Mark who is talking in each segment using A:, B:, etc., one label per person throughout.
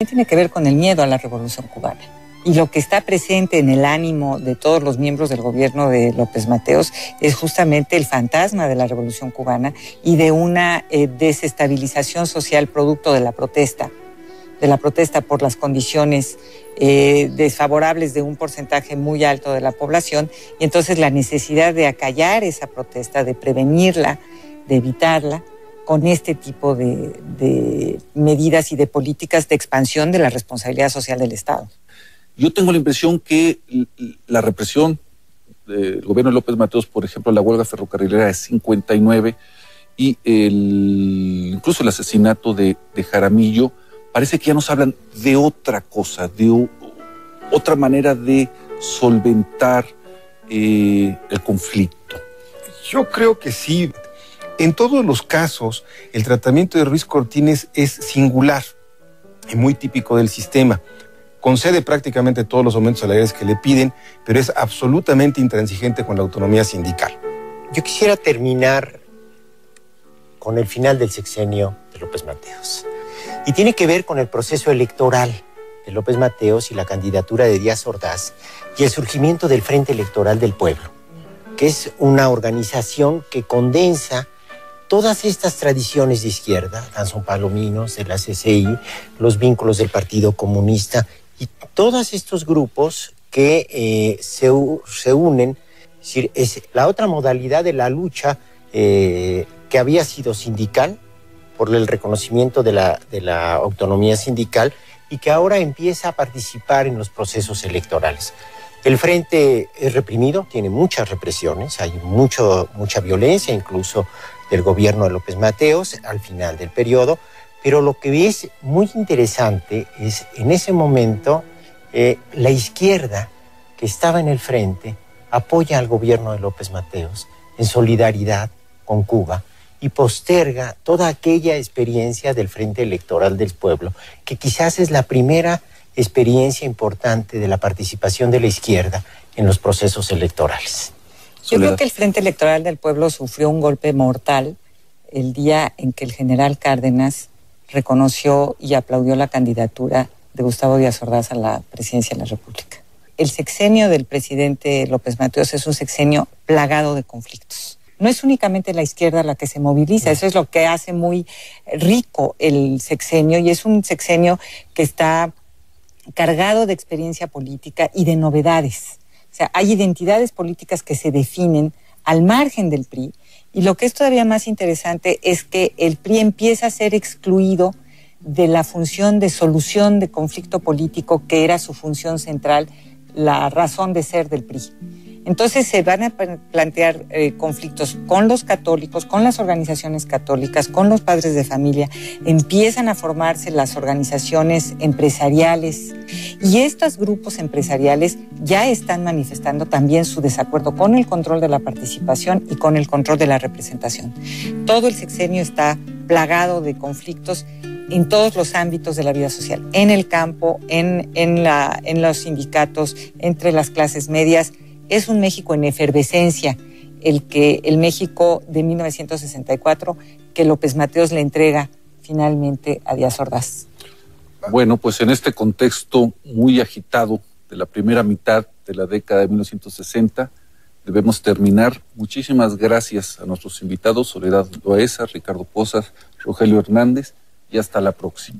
A: Tiene que ver con el miedo a la Revolución Cubana. Y lo que está presente en el ánimo de todos los miembros del gobierno de López Mateos es justamente el fantasma de la Revolución Cubana y de una desestabilización social producto de la protesta por las condiciones desfavorables de un porcentaje muy alto de la población, y entonces la necesidad de acallar esa protesta, de prevenirla, de evitarla, con este tipo de medidas y de políticas de expansión de la responsabilidad social del Estado.
B: Yo tengo la impresión que la represión del gobierno de López Mateos, por ejemplo, la huelga ferrocarrilera de 59 y incluso el asesinato de Jaramillo, parece que ya nos hablan de otra cosa, de otra manera de solventar el conflicto.
C: Yo creo que sí. En todos los casos, el tratamiento de Ruiz Cortines es singular y muy típico del sistema. Concede prácticamente todos los aumentos salariales que le piden, pero es absolutamente intransigente con la autonomía sindical.
D: Yo quisiera terminar con el final del sexenio de López Mateos. Y tiene que ver con el proceso electoral de López Mateos y la candidatura de Díaz Ordaz y el surgimiento del Frente Electoral del Pueblo, que es una organización que condensa todas estas tradiciones de izquierda, Danzón Palominos, de la CCI, los vínculos del Partido Comunista y todos estos grupos que se unen. Es decir, es la otra modalidad de la lucha que había sido sindical por el reconocimiento de la autonomía sindical y que ahora empieza a participar en los procesos electorales. El frente es reprimido, tiene muchas represiones, hay mucha violencia, incluso del gobierno de López Mateos al final del periodo, pero lo que es muy interesante es en ese momento la izquierda que estaba en el frente apoya al gobierno de López Mateos en solidaridad con Cuba y posterga toda aquella experiencia del Frente Electoral del Pueblo, que quizás es la primera experiencia importante de la participación de la izquierda en los procesos electorales.
A: Yo creo que el Frente Electoral del Pueblo sufrió un golpe mortal el día en que el general Cárdenas reconoció y aplaudió la candidatura de Gustavo Díaz Ordaz a la presidencia de la República. El sexenio del presidente López Mateos es un sexenio plagado de conflictos. No es únicamente la izquierda la que se moviliza, eso es lo que hace muy rico el sexenio, y es un sexenio que está cargado de experiencia política y de novedades. O sea, hay identidades políticas que se definen al margen del PRI, y lo que es todavía más interesante es que el PRI empieza a ser excluido de la función de solución de conflicto político que era su función central, la razón de ser del PRI. Entonces se van a plantear conflictos con los católicos, con las organizaciones católicas, con los padres de familia. Empiezan a formarse las organizaciones empresariales y estos grupos empresariales ya están manifestando también su desacuerdo con el control de la participación y con el control de la representación. Todo el sexenio está plagado de conflictos en todos los ámbitos de la vida social, en el campo, en los sindicatos, entre las clases medias. Es un México en efervescencia, el México de 1964 que López Mateos le entrega finalmente a Díaz Ordaz.
B: Bueno, pues en este contexto muy agitado de la primera mitad de la década de 1960, debemos terminar. Muchísimas gracias a nuestros invitados, Soledad Loaesa, Ricardo Pozas, Rogelio Hernández, y hasta la próxima.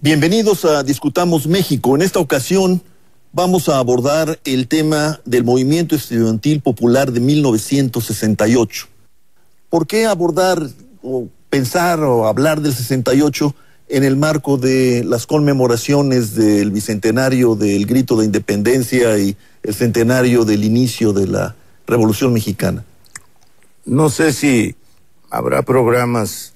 E: Bienvenidos a Discutamos México. En esta ocasión vamos a abordar el tema del movimiento estudiantil popular de 1968. ¿Por qué abordar o pensar o hablar del 68 en el marco de las conmemoraciones del bicentenario del Grito de Independencia y el centenario del inicio de la Revolución Mexicana?
F: No sé si habrá programas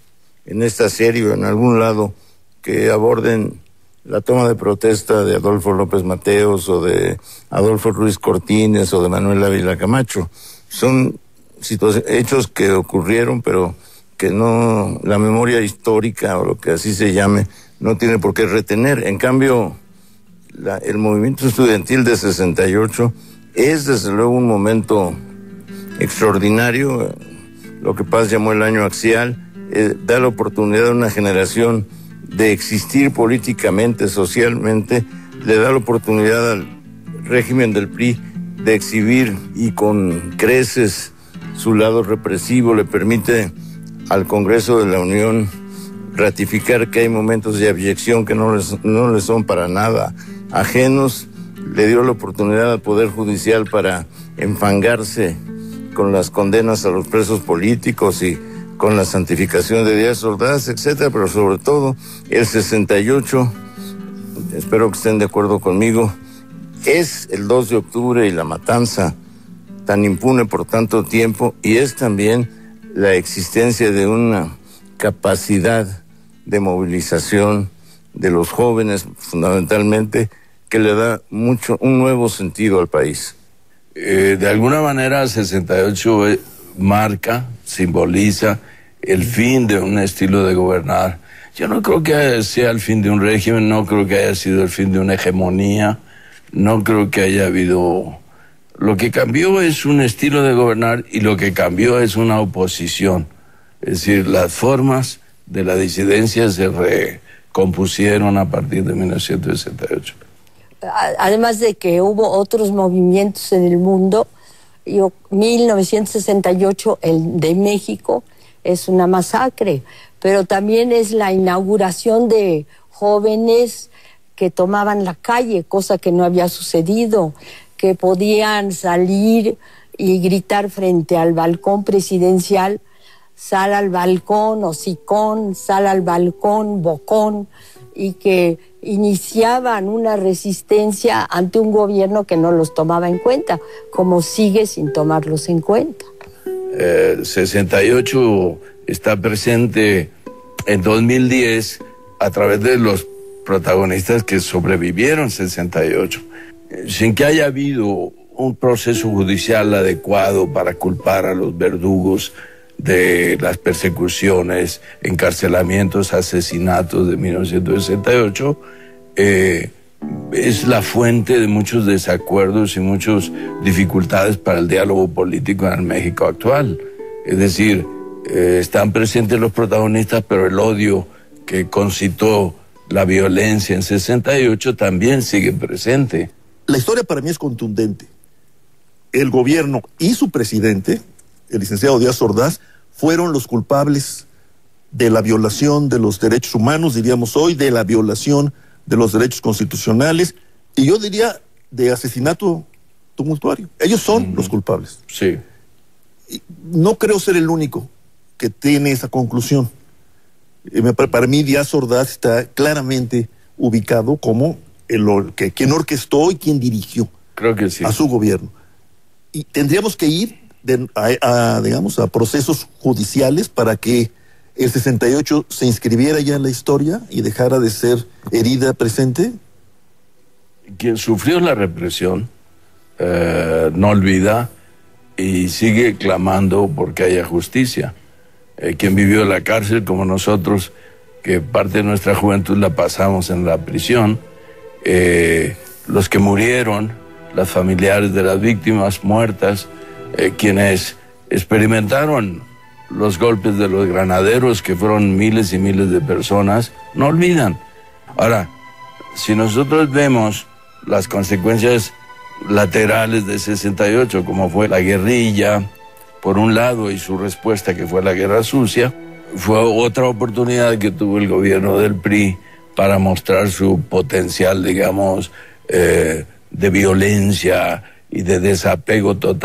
F: en esta serie o en algún lado que aborden la toma de protesta de Adolfo López Mateos o de Adolfo Ruiz Cortines o de Manuel Ávila Camacho. Son hechos que ocurrieron, pero que no, la memoria histórica o lo que así se llame, no tiene por qué retener. En cambio, el movimiento estudiantil de 68 es desde luego un momento extraordinario, lo que Paz llamó el año axial, da la oportunidad a una generación de existir políticamente, socialmente, le da la oportunidad al régimen del PRI de exhibir y con creces su lado represivo, le permite al Congreso de la Unión ratificar que hay momentos de abyección que no les son para nada ajenos, le dio la oportunidad al Poder Judicial para enfangarse con las condenas a los presos políticos y con la santificación de Díaz Ordaz, etcétera, pero sobre todo el 68, espero que estén de acuerdo conmigo, es el 2 de octubre y la matanza tan impune por tanto tiempo, y es también la existencia de una capacidad de movilización de los jóvenes, fundamentalmente, que le da un nuevo sentido al país.
G: De alguna manera, el 68 marca, simboliza el fin de un estilo de gobernar. Yo no creo que sea el fin de un régimen, no creo que haya sido el fin de una hegemonía, no creo que haya habido... Lo que cambió es un estilo de gobernar y lo que cambió es una oposición. Es decir, las formas de la disidencia se recompusieron a partir de 1968.
H: Además de que hubo otros movimientos en el mundo, 1968, el de México, es una masacre, pero también es la inauguración de jóvenes que tomaban la calle, cosa que no había sucedido, que podían salir y gritar frente al balcón presidencial, sal al balcón, hocicón, sal al balcón, bocón, y que iniciaban una resistencia ante un gobierno que no los tomaba en cuenta, como sigue sin tomarlos en cuenta.
G: 68 está presente en 2010 a través de los protagonistas que sobrevivieron 68. Sin que haya habido un proceso judicial adecuado para culpar a los verdugos de las persecuciones, encarcelamientos, asesinatos de 1968, es la fuente de muchos desacuerdos y muchas dificultades para el diálogo político en el México actual. Es decir, están presentes los protagonistas, pero el odio que concitó la violencia en 68 también sigue presente.
E: La historia para mí es contundente. El gobierno y su presidente, el licenciado Díaz Ordaz, fueron los culpables de la violación de los derechos humanos, diríamos hoy, de la violación de los derechos constitucionales, y yo diría de asesinato tumultuario. Ellos son los culpables.
G: Sí.
E: Y no creo ser el único que tiene esa conclusión. Para mí Díaz Ordaz está claramente ubicado como quien orquestó y quien dirigió,
G: creo que sí,
E: a su gobierno. Y tendríamos que ir digamos, a procesos judiciales para que el 68 se inscribiera ya en la historia y dejara de ser herida presente.
G: Quien sufrió la represión no olvida y sigue clamando porque haya justicia. Quien vivió en la cárcel, como nosotros, que parte de nuestra juventud la pasamos en la prisión, los que murieron, los familiares de las víctimas muertas, quienes experimentaron los golpes de los granaderos, que fueron miles y miles de personas, no olvidan. Ahora, si nosotros vemos las consecuencias laterales de 68, como fue la guerrilla, por un lado, y su respuesta, que fue la guerra sucia, fue otra oportunidad que tuvo el gobierno del PRI para mostrar su potencial, digamos, de violencia y de desapego total.